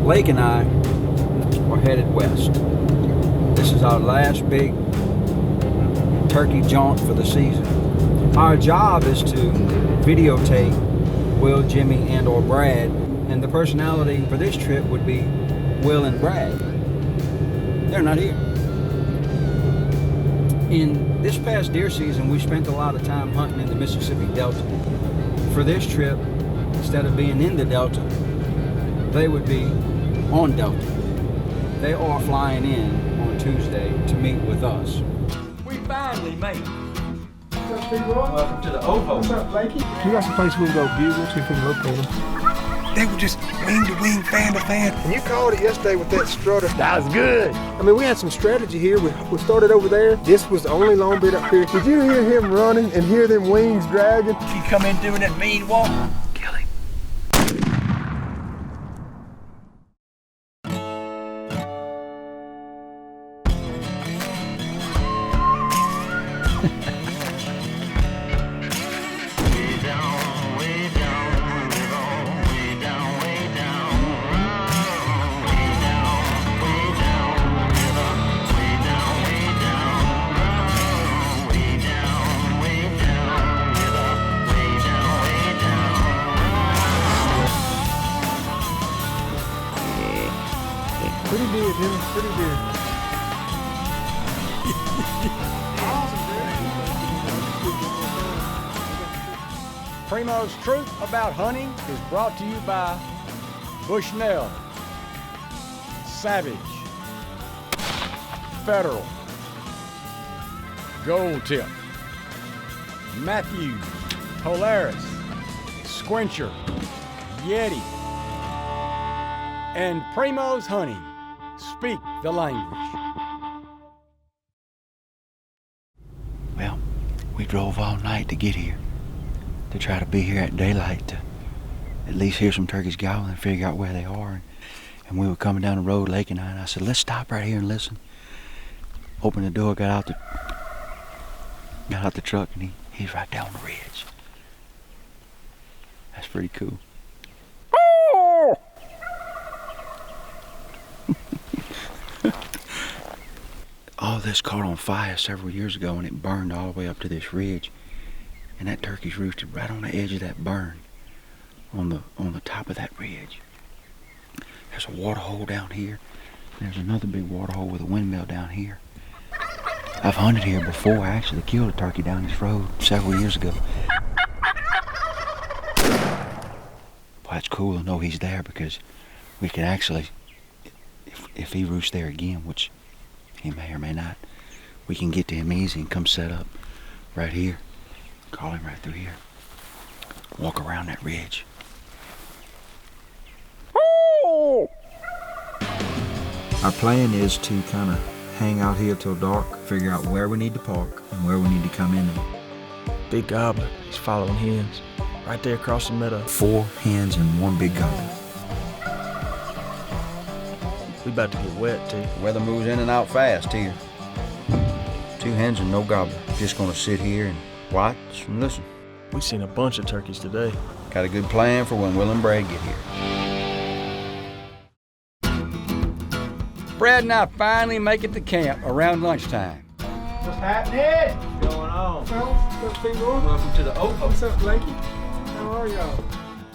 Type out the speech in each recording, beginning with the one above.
Blake and I are headed west. This is our last big turkey jaunt for the season. Our job is to videotape Will, Jimmy, and or Brad, and the personality for this trip would be Will and Brad. They're not here. In this past deer season, we spent a lot of time hunting in the Mississippi Delta. For this trip, instead of being in the Delta, they would be on Delta. They are flying in on Tuesday to meet with us. We finally made it. Welcome to the OVO. What's up, Blakey? We got some place we can go bugle, see if we can locate them. They were just wing to wing, fan to fan. And you called it yesterday with that strutter. That was good. I mean, we had some strategy here. We started over there. This was the only long bit up here. Did you hear him running and hear them wings dragging? He come in doing that mean walk. Kill him. Pretty deer, Jimmy. Pretty deer. Primos Truth About Hunting is brought to you by Bushnell, Savage, Federal, Gold Tip, Matthews, Polaris, Squincher, Yeti, and Primos Hunting. Speak the language. Well, we drove all night to get here, to try to be here at daylight, to at least hear some turkeys gobbling and figure out where they are. And we were coming down the road, Lake and I said, let's stop right here and listen. Opened the door, got out the truck, and he's right down the ridge. That's pretty cool. All this caught on fire several years ago, and it burned all the way up to this ridge. And that turkey's roosted right on the edge of that burn, on the top of that ridge. There's a water hole down here. There's another big water hole with a windmill down here. I've hunted here before. I actually killed a turkey down this road several years ago. Well, that's cool to know he's there, because we can actually, if he roosts there again, which he may or may not, we can get to him easy and come set up right here. Call him right through here. Walk around that ridge. Our plan is to kind of hang out here till dark, figure out where we need to park and where we need to come in. Big gobbler, he's following hens, right there across the meadow. 4 hens and 1 big gobbler. We about to get wet, too. The weather moves in and out fast here. 2 hens and no gobbler. Just gonna sit here and watch and listen. We seen a bunch of turkeys today. Got a good plan for when Will and Brad get here. Brad and I finally make it to camp around lunchtime. What's happening? What's going on? What's up, Timor? Welcome to the OVO. What's up, Blakey? How are y'all?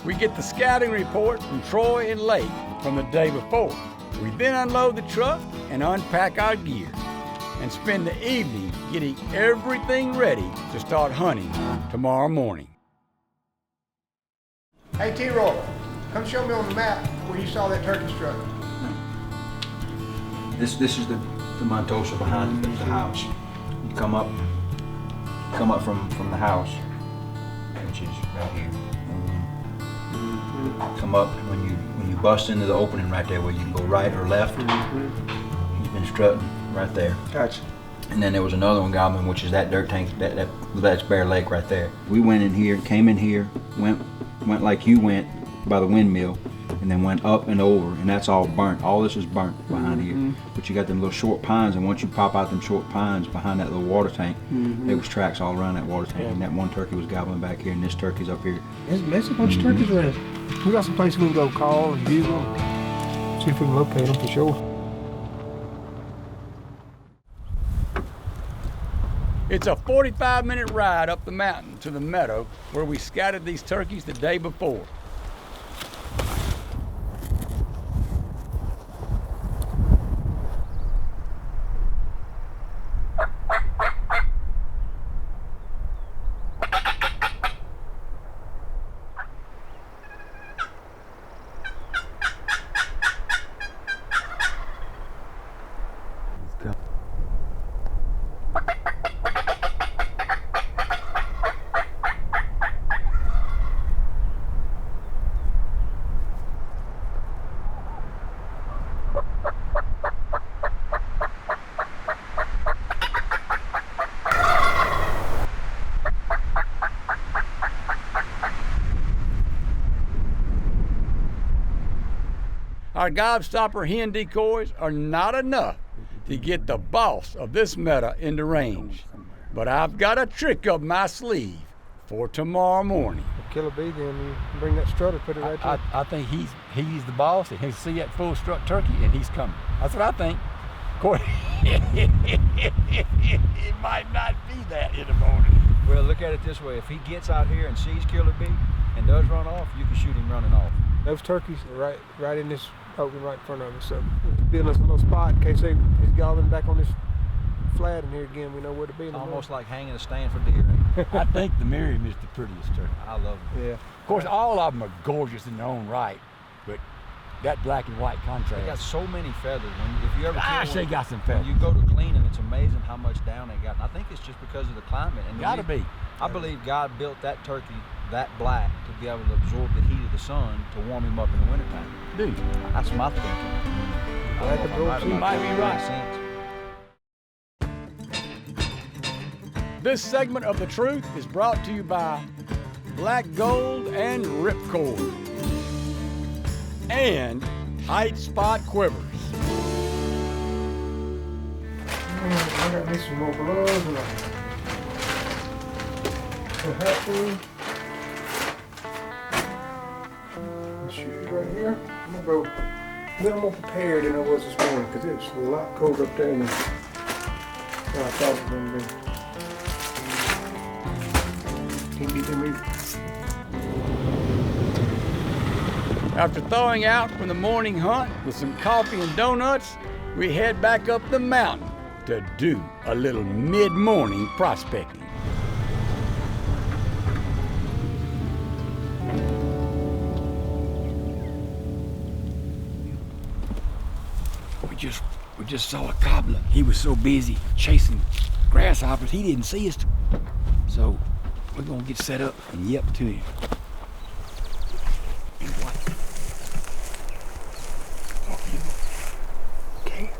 We get the scouting report from Troy and Lake from the day before. We then unload the truck and unpack our gear and spend the evening getting everything ready to start hunting tomorrow morning. Hey, T-Roy, come show me on the map where you saw that turkey strutter. This is the Montosa behind the house. You come up from the house, which is right here. Come up when you bust into the opening right there where you can go right or left. He's been strutting right there. Gotcha. And then there was another one gobbling, which is that dirt tank, that's Bear Lake right there. We went in here, came in here, went like you went by the windmill, and then went up and over, and that's all burnt. All this is burnt behind here. But you got them little short pines, and once you pop out them short pines behind that little water tank, there was tracks all around that water tank, and that one turkey was gobbling back here, and this turkey's up here. There's a bunch of turkeys around. We got some place we can go call and bugle. See if we can locate them for sure. It's a 45-minute ride up the mountain to the meadow where we scattered these turkeys the day before. Our gobstopper hen decoys are not enough to get the boss of this meadow into range. But I've got a trick up my sleeve for tomorrow morning. Kill a bee, then you bring that strutter, put it right there. I think he's the boss, and he'll see that full strut turkey, and he's coming. That's what I think. Of course, it might not be that in the morning. Well, look at it this way. If he gets out here and sees Killer Bee and does run off, you can shoot him running off. Those turkeys are right in this open right in front of us. So we're building us a little spot in case he's gobbling back on this flat in here again. We know where to be in the morning. Almost like hanging a stand for deer. I think the Miriam is the prettiest turkey. I love them. Yeah. Of course, all of them are gorgeous in their own right, but that black and white contrast. They got so many feathers. If you ever Gosh, they got some when feathers. you go to clean them, it's amazing how much down they got. And I think it's just because of the climate. And Gotta be. I believe God built that turkey that black to be able to absorb the heat of the sun to warm him up in the wintertime. Dude, That's my thinking. Black absorbs heat. You might be right. This segment of The Truth is brought to you by Black Gold and Ripcord and Tight Spot Quivers. I got me some more gloves and a hat for shoes right here. I'm gonna go a little more prepared than I was this morning because it's a lot colder up there than I thought it was gonna be. Can't beat them either. After thawing out from the morning hunt with some coffee and donuts, we head back up the mountain to do a little mid-morning prospecting. We just saw a gobbler. He was so busy chasing grasshoppers, he didn't see us. So we're gonna get set up and yip to him. And what? Oh, you okay?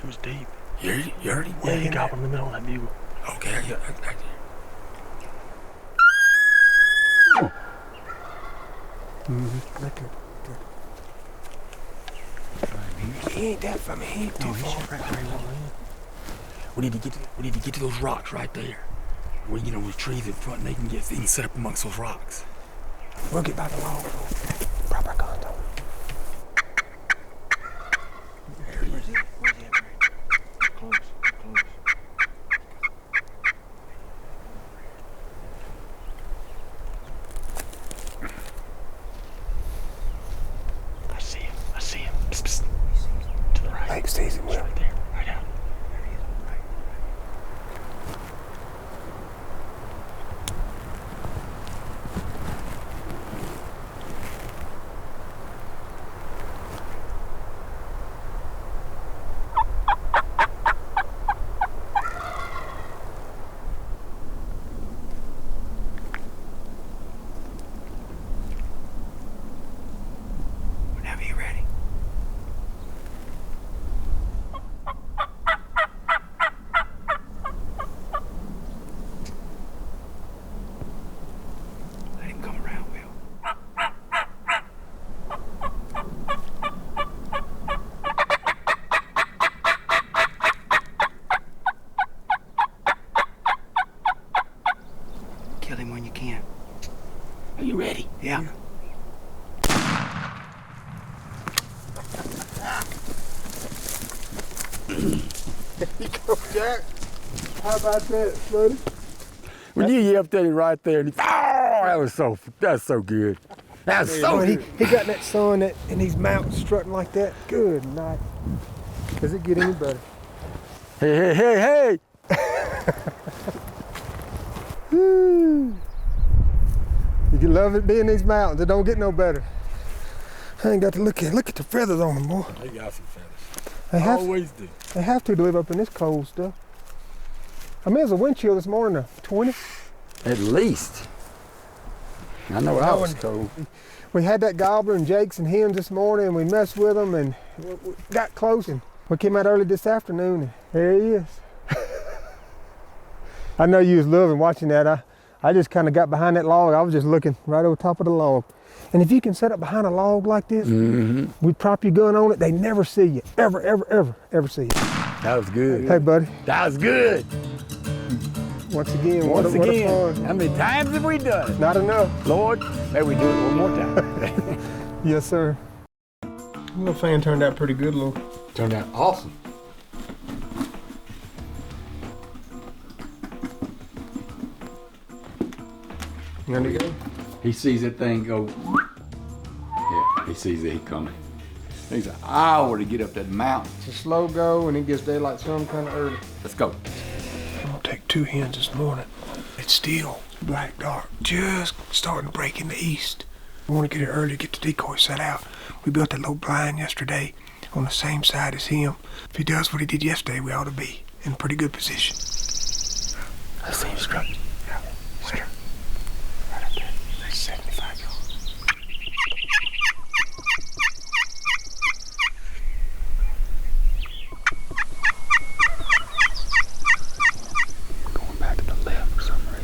It was deep. You heard him? Yeah, he gobbled in the middle of that bugle. Okay, Right there. He ain't that from me. He ain't too far. We need to get to those rocks right there. We get those trees in front, and they can set up amongst those rocks. We'll get back along. Proper contact. Where's he at? Close. I see him. Psst, psst. To the right. Thanks, Stacey. Right there. Right out. Kill him when you can. Are you ready? Yeah. There you go, Jack. How about that, buddy? When you yelped at him right there, and that's so good. That's so Boy, good. he got that sun in these mountains strutting like that. Good night. Does it get any better? Hey. You can love it being in these mountains. It don't get no better. I ain't got to look at the feathers on them, boy. They got some feathers. They have, Always do. they have to live up in this cold stuff. I mean, it was a wind chill this morning of 20. At least. I know I was cold. We had that gobbler and jakes and hens this morning, and we messed with them, and we got close, and we came out early this afternoon, and there he is. I know you was loving watching that. I just kind of got behind that log. I was just looking right over top of the log. And if you can set up behind a log like this, we prop your gun on it, they never see you. Ever see you. That was good. Hey, buddy. That was good. Once again, Once what a again. fun. How many times have we done it? Not enough. Lord, may we do it one more time. Yes, sir. Little fan turned out pretty good, little. Turned out awesome. You ready to go? He sees that thing go. Yeah, he sees it coming. Takes an hour to get up that mountain. It's a slow go, and it gets daylight some kind of early. Let's go. I'm gonna take 2 hens this morning. It's still black dark, just starting to break in the east. I want to get here early to get the decoy set out. We built that little blind yesterday on the same side as him. If he does what he did yesterday, we ought to be in pretty good position. I see him struck. Yeah, where? Right up there. 75 yards. Going back to the left for some reason.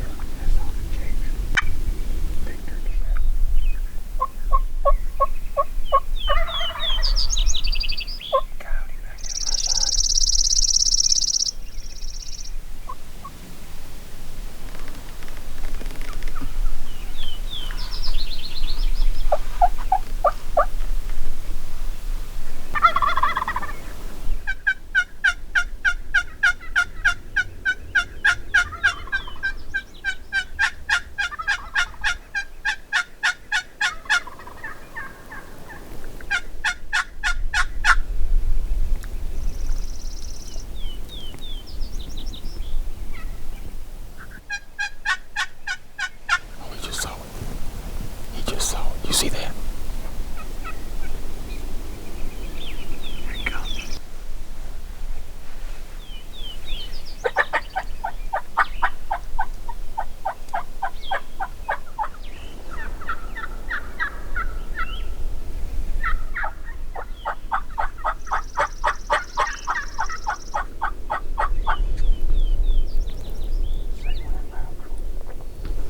You see that? There he comes.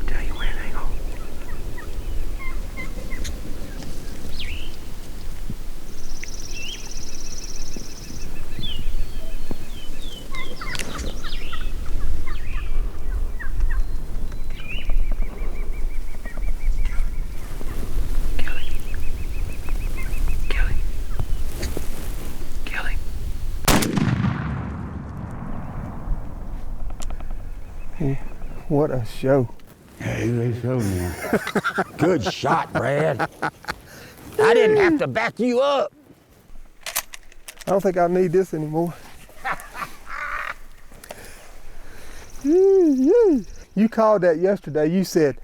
Tell you where they go. What a show. Hey, they showed me. Good shot, Brad. I didn't have to back you up. I don't think I need this anymore. You called that yesterday. You said,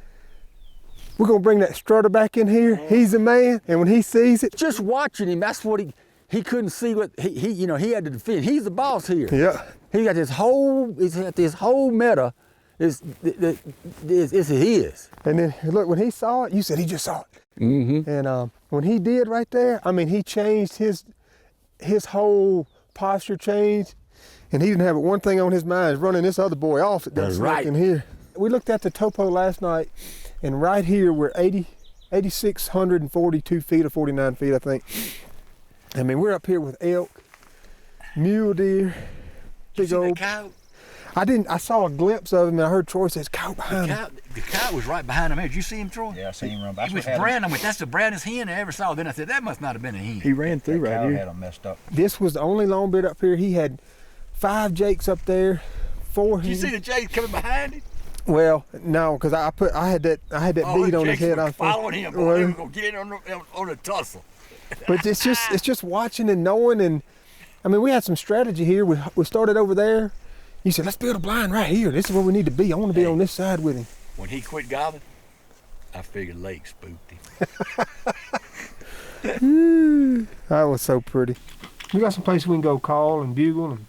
we're gonna bring that Strutter back in here. He's a man, and when he sees it, Just watching him, that's what he couldn't see what he had to defend. He's the boss here. yeah. He's got this whole meta is his. And then look, when he saw it, you said he just saw it. Mm-hmm. And when he did right there, I mean, he changed his whole posture changed, and he didn't have one thing on his mind, is running this other boy off that That's snuck right. in here. We looked at the topo last night, and right here we're 8,642 feet or 49 feet, I think. I mean, we're up here with elk, mule deer, big old. Cow? I saw a glimpse of him and I heard Troy says, cow behind him. The cow was right behind him. Did you see him, Troy? Yeah, I seen him run. That's He was what had him- branding. I went, that's the brandest hen I ever saw. Then I said, that must not have been a hen. He ran through that right cow here. had him messed up. This was the only long beard up here. He had 5 jakes up there, 4 Did you see the Jay coming behind him? Well, no, because I had that bead on his head. I I was following him. Boy, they Well, were gonna get on the tussle. but it's just watching and knowing, and I mean we had some strategy here. We started over there. You said let's build a blind right here. This is where we need to be. I want to be on this side with him. When he quit gobbling, I figured Lake spooked him. That was so pretty. We got some places we can go call and bugle and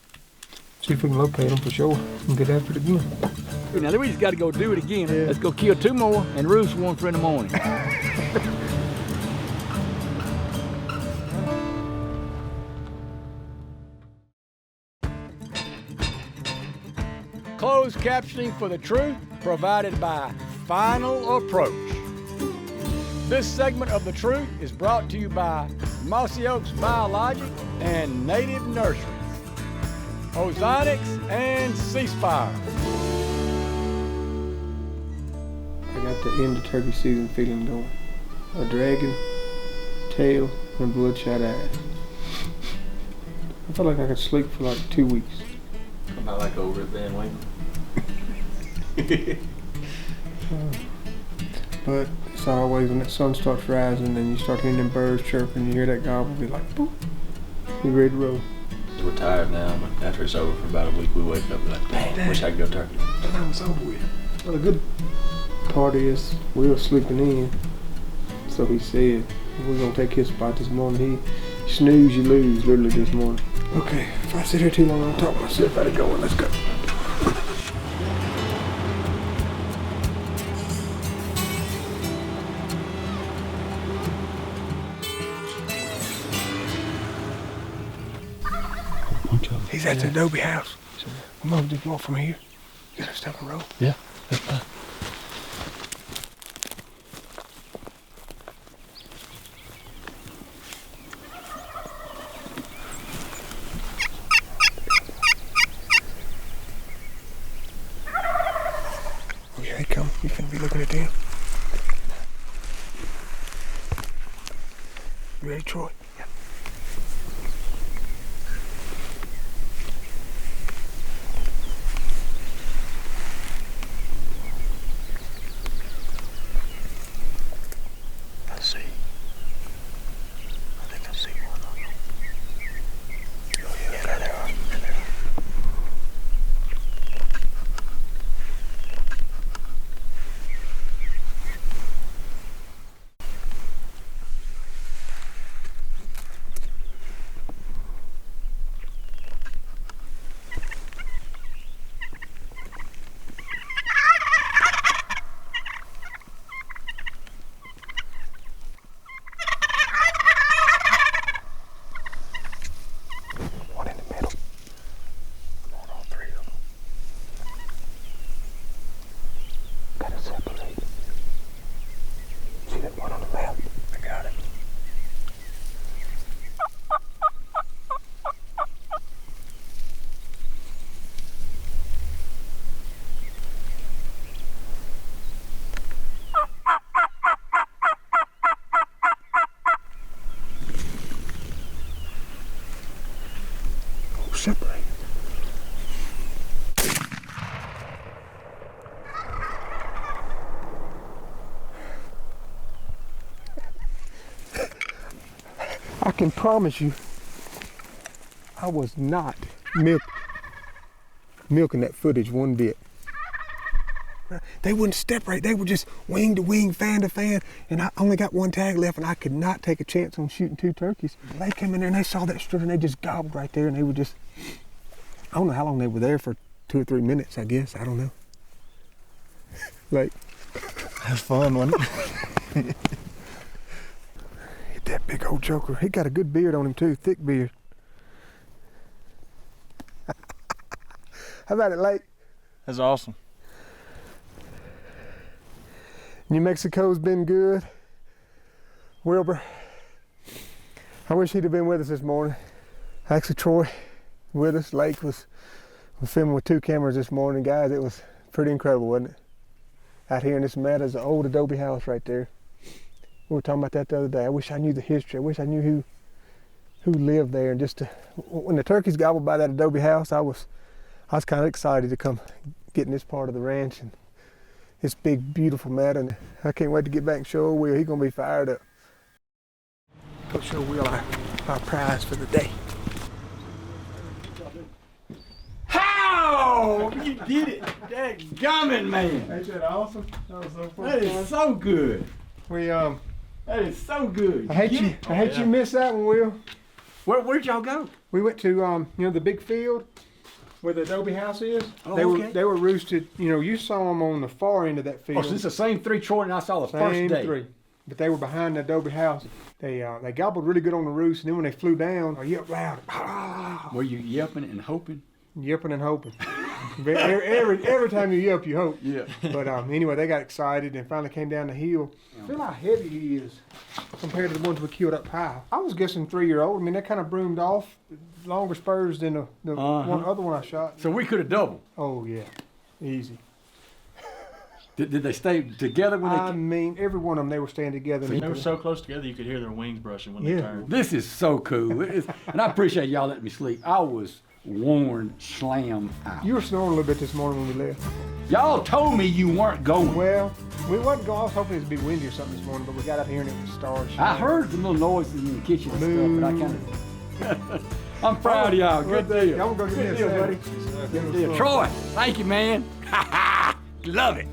see if we can locate them for sure and get after it again. Now we just got to go do it again. Yeah. Let's go kill 2 more and roost one for in the morning. Closed captioning for the truth provided by Final Approach. This segment of The Truth is brought to you by Mossy Oaks Biologic and Native Nurseries, Ozonics, and Ceasefire. I got the end of turkey season feeling going. A dragon, tail, and bloodshot eyes. I felt like I could sleep for like 2 weeks. About like over at Van Winkle. But it's always when that sun starts rising and you start hearing them birds chirping, you hear that gobble, be like, boop, you ready to roll. We're tired now, but after it's over for about a week, we wake up and like, dang, wish I could go turkey. But that was over with. Well, the good part is we were sleeping in, so he said we're gonna take his spot this morning. He snooze, you lose, literally this morning. Okay, if I sit here too long, I'll talk myself out of going. Let's go. He's at the Adobe house. I'm gonna just walk from here. Get our stuff and roll. Yeah, that's fine. Oh yeah, they come. You finna be looking at them. You ready, Troy? Yeah. I see. I think I see one of them. Oh yeah, there they are. There they are. One in the middle. I'm on all 3 of them. Gotta separate. See that one on the left? I got it. Oh, separate. I can promise you, I was not milking that footage one bit. They wouldn't separate. They were just wing to wing, fan to fan, and I only got 1 tag left, and I could not take a chance on shooting 2 turkeys. They came in there and they saw that strutter, and they just gobbled right there, and they were just, I don't know how long they were there for, 2 or 3 minutes, I guess. I don't know. Like, That's fun, wasn't it? hit that big old joker. He got a good beard on him too, thick beard. How about it, Lake? That's awesome. New Mexico's been good. Wilbur, I wish he'd have been with us this morning. Actually, Troy with us. Lake was was filming with 2 cameras this morning, guys. It was pretty incredible, wasn't it? Out here in this meadow is an old adobe house right there. We were talking about that the other day. I wish I knew the history. I wish I knew who lived there. And when the turkeys gobbled by that adobe house, I was kind of excited to come get in this part of the ranch and this big, beautiful meadow. And I can't wait to get back and show Will. He's gonna be fired up. Go show Will our prize for the day. How? You did it. Dadgummit, man. Ain't that awesome? That was so fun. That is so good. That is so good. I hate you missed that one, Will. Where'd y'all go? We went to the big field where the adobe house is. Oh, they were roosted. You saw them on the far end of that field. Oh, so this is the same 3 Troy I saw the first day. 3, but they were behind the adobe house. They gobbled really good on the roost, and then when they flew down, I yelped loud. Were you yelping and hoping? Yelping and hoping. every time you yelp, you hope. Yeah. But anyway, they got excited and finally came down the hill. Feel how heavy he is compared to the ones we killed up high. I was guessing 3-year-old. I mean, they kind of broomed off, longer spurs than the other one I shot. So we could have doubled. Oh yeah, easy. Did they stay together when they? I mean, every one of them, they were staying together. They were so close together you could hear their wings brushing when they turned. This is so cool, and I appreciate y'all letting me sleep. I was worn slam out. You were snoring a little bit this morning when we left. Y'all told me you weren't going. Well, we wasn't going. I was hoping it'd be windy or something this morning, but we got out here and it was stars. I heard the little noises in the kitchen and stuff, but I kind of. I'm proud of y'all. Good deal. Y'all go get me a Good deal, salad. buddy. Good deal. Troy, thank you, man. Love it.